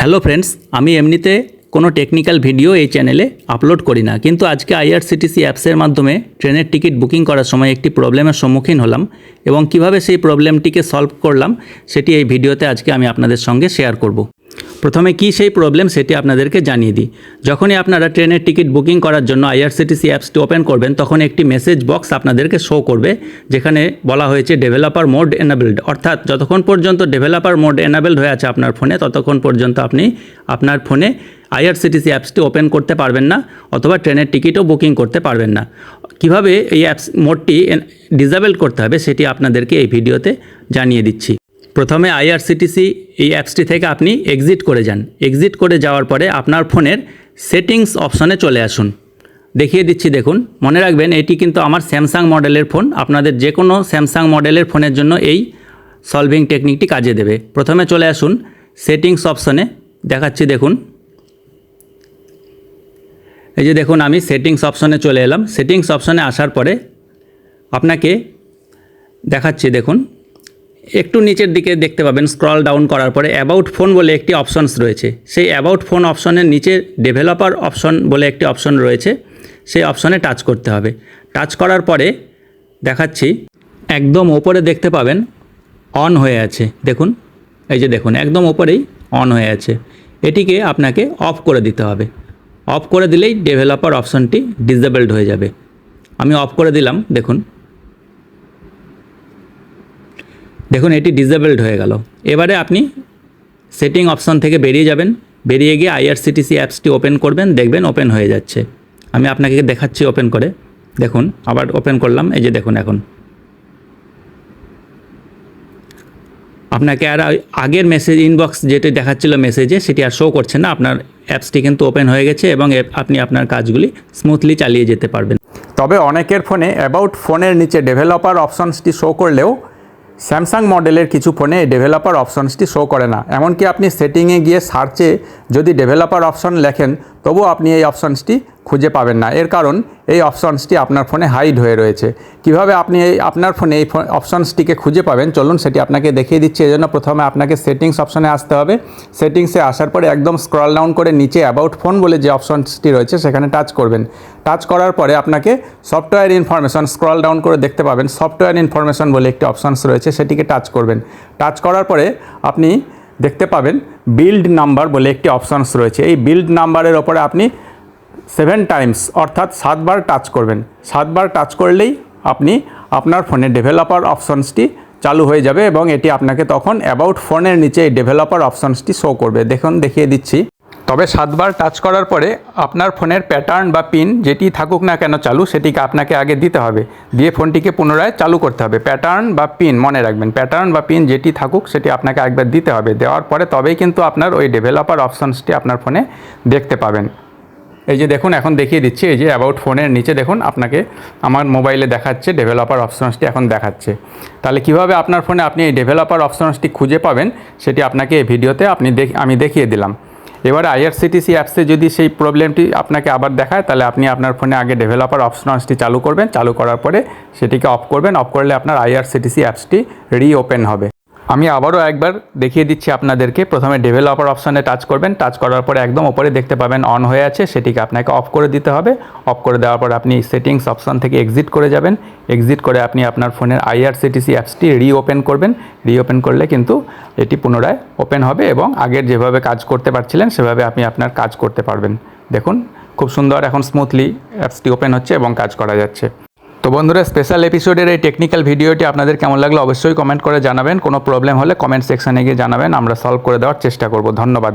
Hello friends, আমি এমনিতে কোনো টেকনিক্যাল ভিডিও এই চ্যানেলে আপলোড করি না, কিন্তু আজকে আইআরসিটিসি অ্যাপসের মাধ্যমে ট্রেনের টিকিট বুকিং করার সময় একটি প্রবলেমের সম্মুখীন হলাম এবং কিভাবে সেই প্রবলেমটিকে সলভ করলাম সেটি এই ভিডিওতে আজকে আমি আপনাদের সঙ্গে শেয়ার করব। প্রথমে কি সেই প্রবলেম সেটি আপনাদেরকে জানিয়ে দিই। যখনই আপনারা ট্রেনের টিকিট বুকিং করার জন্য আইআরসিটিসি অ্যাপসটি ওপেন করবেন, তখন একটি মেসেজ বক্স আপনাদেরকে শো করবে, যেখানে বলা হয়েছে ডেভেলপার মোড এনাবেলড, অর্থাৎ যতক্ষণ পর্যন্ত ডেভেলপার মোড এনাবেলড হয়ে আছে আপনার ফোনে, ততক্ষণ পর্যন্ত আপনি আপনার ফোনে আইআরসিটিসি অ্যাপসটি ওপেন করতে পারবেন না অথবা ট্রেনের টিকিটও বুকিং করতে পারবেন না। কিভাবে এই অ্যাপস মোডটি ডিসেবল করতে হবে সেটি আপনাদেরকে এই ভিডিওতে জানিয়ে দিচ্ছি। প্রথমে আইআরসিটিসি এই অ্যাপসটি থেকে আপনি এক্সিট করে যান। এক্সিট করে যাওয়ার পরে আপনার ফোনের সেটিংস অপশনে চলে আসুন। দেখিয়ে দিচ্ছি, দেখুন। মনে রাখবেন এটি কিন্তু আমার স্যামসাং মডেলের ফোন। আপনাদের যে কোনো স্যামসাং মডেলের ফোনের জন্য এই সলভিং টেকনিকটি কাজে দেবে। প্রথমে চলে আসুন সেটিংস অপশনে, দেখাচ্ছি দেখুন। এই যে দেখুন, আমি সেটিংস অপশনে চলে এলাম। সেটিংস অপশনে আসার পরে আপনাকে দেখাচ্ছি, দেখুন। একটু নিচের দিকে দেখতে পাবেন, স্ক্রল ডাউন করার পরে অ্যাবাউট ফোন বলে একটি অপশনস রয়েছে। সেই অ্যাবাউট ফোন অপশনের নিচে ডেভেলপার অপশন বলে একটি অপশন রয়েছে, সেই অপশনে টাচ করতে হবে। টাচ করার পরে দেখাচ্ছি একদম ওপরে দেখতে পাবেন অন হয়ে আছে, দেখুন। এই যে দেখুন, একদম ওপরেই অন হয়ে আছে। এটিকে আপনাকে অফ করে দিতে হবে। অফ করে দিলেই ডেভেলপার অপশনটি ডিসেবলড হয়ে যাবে। আমি অফ করে দিলাম, দেখুন। দেখুন এটি ডিসেবলড হয়ে গেল। এবারে আপনি সেটিং অপশন থেকে বেরিয়ে যাবেন। বেরিয়ে গিয়ে আইআরসিটিসি অ্যাপসটি ওপেন করবেন, দেখবেন ওপেন হয়ে যাচ্ছে। আমি আপনাকে দেখাচ্ছি ওপেন করে, দেখুন। আবার ওপেন করলাম, এই যে দেখুন। এখন আপনাকে আর আগের মেসেজ ইনবক্স যেটি দেখাচ্ছিল মেসেজে, সেটি আর শো করছে না। আপনার অ্যাপসটি কিন্তু ওপেন হয়ে গেছে এবং আপনি আপনার কাজগুলি স্মুথলি চালিয়ে যেতে পারবেন। তবে অনেকের ফোনে অ্যাবাউট ফোনের নিচে ডেভেলপার অপশনসটি শো করলেও স্যামসাং মডেলের কিছু ফোনে ডেভেলপার অপশনসটি শো করে না। এমনকি আপনি সেটিংয়ে গিয়ে সার্চে যদি ডেভেলপার অপশন লেখেন, তবুও আপনি এই অপশনসটি খুঁজে পাবেন না। এর কারণ এই অপশনসটি আপনার ফোনে হাইড হয়ে রয়েছে। কিভাবে আপনি আপনার ফোনে এই অপশনসটিকে খুঁজে পাবেন, চলুন সেটি আপনাকে দেখিয়ে দিচ্ছি। এজন্য প্রথমে আপনাকে সেটিংস অপশনে আসতে হবে। সেটিংসে আসার পরে একদম স্ক্রল ডাউন করে নিচে অ্যাবাউট ফোন বলে যে অপশনসটি রয়েছে সেখানে টাচ করবেন। টাচ করার পরে আপনাকে সফটওয়্যার ইনফরমেশন, স্ক্রল ডাউন করে দেখতে পাবেন সফটওয়্যার ইনফরমেশন বলে একটি অপশনস রয়েছে, সেটিকে টাচ করবেন। টাচ করার পরে আপনি দেখতে পাবেন বিল্ড নাম্বার বলে একটি অপশনস রয়েছে। এই বিল্ড নাম্বারের ওপরে আপনি 7 টাইমস অর্থাৎ 7 বার টাচ করবেন। 7 বার টাচ করলেই আপনি আপনার ফোনে ডেভেলপার অপশনসটি চালু হয়ে যাবে এবং এটি আপনাকে তখন অ্যাবাউট ফোনের নিচে এই ডেভেলপার অপশনসটি শো করবে। দেখুন, দেখিয়ে দিচ্ছি। তবে 7 বার টাচ করার পরে আপনার ফোনের প্যাটার্ন বা পিন যেটি থাকুক না কেন চালু, সেটিকে আপনাকে আগে দিতে হবে। দিয়ে ফোনটিকে পুনরায় চালু করতে হবে। প্যাটার্ন বা পিন মনে রাখবেন, প্যাটার্ন বা পিন যেটি থাকুক সেটি আপনাকে একবার দিতে হবে। দেওয়ার পরে তবেই কিন্তু আপনার ওই ডেভেলপার অপশনসটি আপনার ফোনে দেখতে পাবেন। এই যে দেখুন, এখন দেখিয়ে দিচ্ছি। এই যে অ্যাবাউট ফোনের নিচে দেখুন, আপনাকে আমার মোবাইলে দেখাচ্ছে ডেভেলপার অপশনসটি এখন দেখাচ্ছে। তাহলে কিভাবে আপনার ফোনে আপনি এই ডেভেলপার অপশনসটি খুঁজে পাবেন সেটি আপনাকে এই ভিডিওতে আমি দেখিয়ে দিলাম। এবারে আইআরসিটিসি অ্যাপসে যদি সেই প্রবলেমটি আপনাকে আবার দেখায়, তাহলে আপনি আপনার ফোনে আগে ডেভেলপার অপশনসটি চালু করবেন। চালু করার পরে সেটিকে অফ করবেন। অফ করলে আপনার আইআরসিটিসি অ্যাপসটি রিওপেন হবে। আমি আবারও একবার দেখিয়ে দিচ্ছি আপনাদেরকে। প্রথমে ডেভেলপার অপশানে টাচ করবেন। টাচ করার পরে একদম ওপরে দেখতে পাবেন অন হয়ে আছে, সেটিকে আপনাকে অফ করে দিতে হবে। অফ করে দেওয়ার পর আপনি সেটিংস অপশান থেকে এক্সিট করে যাবেন। এক্সিট করে আপনি আপনার ফোনের আইআরসিটিসি অ্যাপসটি রিওপেন করবেন। রিওপেন করলে কিন্তু এটি পুনরায় ওপেন হবে এবং আগের যেভাবে কাজ করতে পারছিলেন সেভাবে আপনি আপনার কাজ করতে পারবেন। দেখুন, খুব সুন্দর এখন স্মুথলি অ্যাপসটি ওপেন হচ্ছে এবং কাজ করা যাচ্ছে। তো বন্ধুরা, স্পেশাল এপিসোডের এই টেকনিক্যাল ভিডিওটি আপনাদের কেমন লাগলো অবশ্যই কমেন্ট করে জানাবেন। কোনো প্রবলেম হলে কমেন্ট সেকশানে গিয়ে জানাবেন, আমরা সলভ করে দেওয়ার চেষ্টা করব। ধন্যবাদ।